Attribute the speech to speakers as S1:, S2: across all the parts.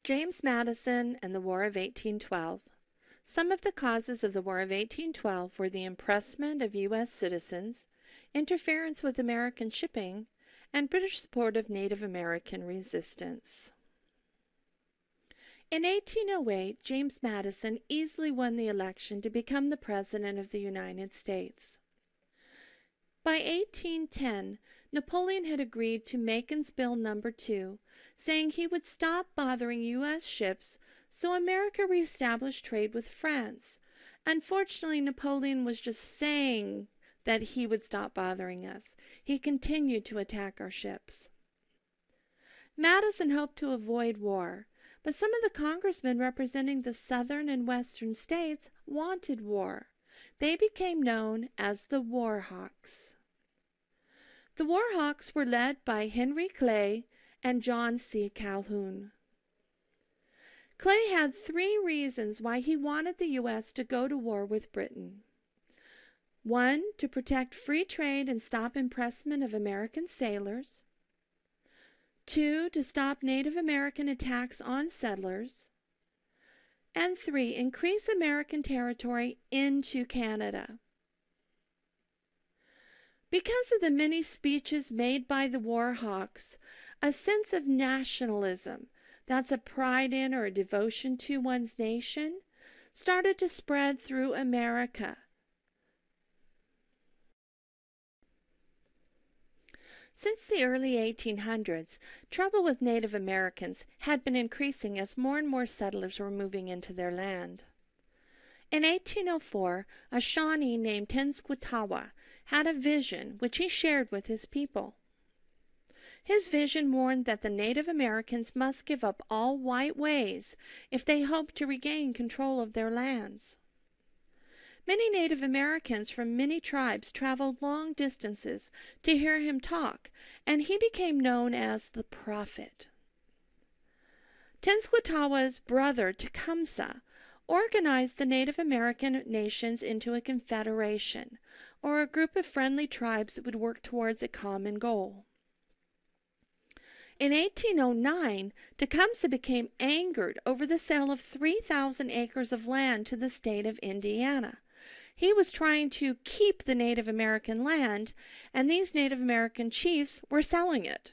S1: James Madison and the War of 1812. Some of the causes of the War of 1812 were the impressment of U.S. citizens, interference with American shipping, and British support of Native American resistance. In 1808, James Madison easily won the election to become the President of the United States. By 1810, Napoleon had agreed to Macon's Bill No. 2, saying he would stop bothering U.S. ships, so America reestablished trade with France. Unfortunately, Napoleon was just saying that he would stop bothering us. He continued to attack our ships. Madison hoped to avoid war, but some of the congressmen representing the southern and western states wanted war. They became known as the War Hawks. The War Hawks were led by Henry Clay and John C. Calhoun. Clay had 3 reasons why he wanted the U.S. to go to war with Britain. 1. To protect free trade and stop impressment of American sailors. 2. To stop Native American attacks on settlers. And 3. Increase American territory into Canada. Because of the many speeches made by the War Hawks, a sense of nationalism, that's a pride in or a devotion to one's nation, started to spread through America. Since the early 1800s, trouble with Native Americans had been increasing as more and more settlers were moving into their land. In 1804, a Shawnee named Tenskwatawa had a vision which he shared with his people. His vision warned that the Native Americans must give up all white ways if they hoped to regain control of their lands. Many Native Americans from many tribes traveled long distances to hear him talk, and he became known as the Prophet. Tenskwatawa's brother Tecumseh organized the Native American nations into a confederation, or a group of friendly tribes that would work towards a common goal. In 1809, Tecumseh became angered over the sale of 3,000 acres of land to the state of Indiana. He was trying to keep the Native American land, and these Native American chiefs were selling it.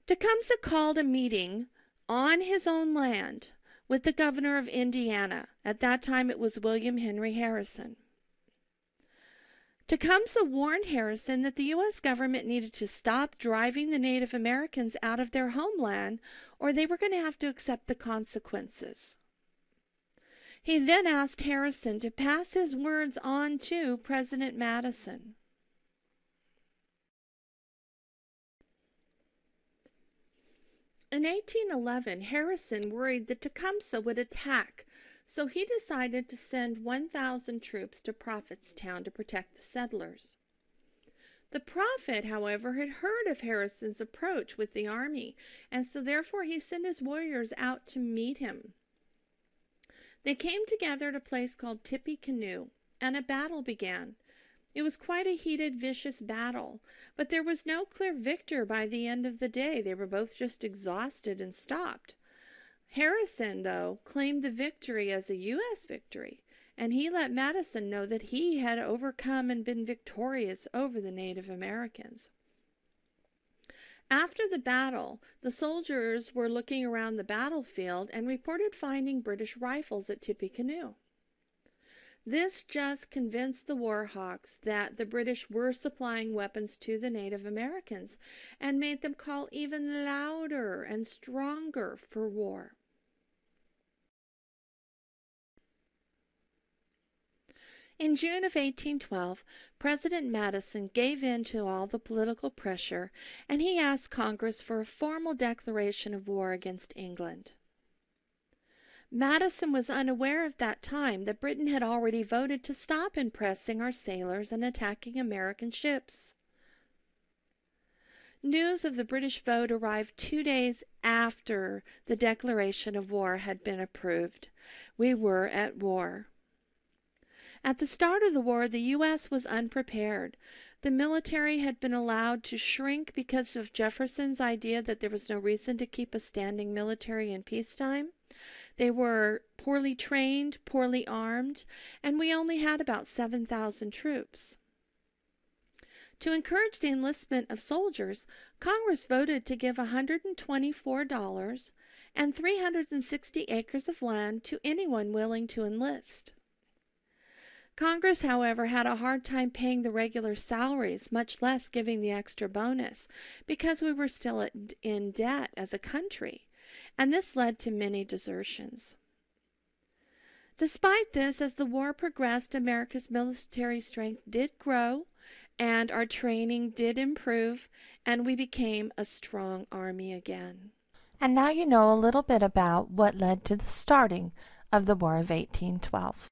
S1: Tecumseh called a meeting on his own land with the governor of Indiana. At that time it was William Henry Harrison. Tecumseh warned Harrison that the U.S. government needed to stop driving the Native Americans out of their homeland, or they were going to have to accept the consequences. He then asked Harrison to pass his words on to President Madison. In 1811, Harrison worried that Tecumseh would attack, so he decided to send 1,000 troops to Prophetstown to protect the settlers. The Prophet, however, had heard of Harrison's approach with the army, and so therefore he sent his warriors out to meet him. They came together at a place called Tippecanoe, and a battle began. It was quite a heated, vicious battle, but there was no clear victor by the end of the day. They were both just exhausted and stopped. Harrison, though, claimed the victory as a U.S. victory, and he let Madison know that he had overcome and been victorious over the Native Americans. After the battle, the soldiers were looking around the battlefield and reported finding British rifles at Tippecanoe. This just convinced the War Hawks that the British were supplying weapons to the Native Americans and made them call even louder and stronger for war. In June of 1812, President Madison gave in to all the political pressure, and he asked Congress for a formal declaration of war against England. Madison was unaware at that time that Britain had already voted to stop impressing our sailors and attacking American ships. News of the British vote arrived 2 days after the declaration of war had been approved. We were at war. At the start of the war, the U.S. was unprepared. The military had been allowed to shrink because of Jefferson's idea that there was no reason to keep a standing military in peacetime. They were poorly trained, poorly armed, and we only had about 7,000 troops. To encourage the enlistment of soldiers, Congress voted to give $124 and 360 acres of land to anyone willing to enlist. Congress, however, had a hard time paying the regular salaries, much less giving the extra bonus, because we were still in debt as a country, and this led to many desertions. Despite this, as the war progressed, America's military strength did grow, and our training did improve, and we became a strong army again.
S2: And now you know a little bit about what led to the starting of the War of 1812.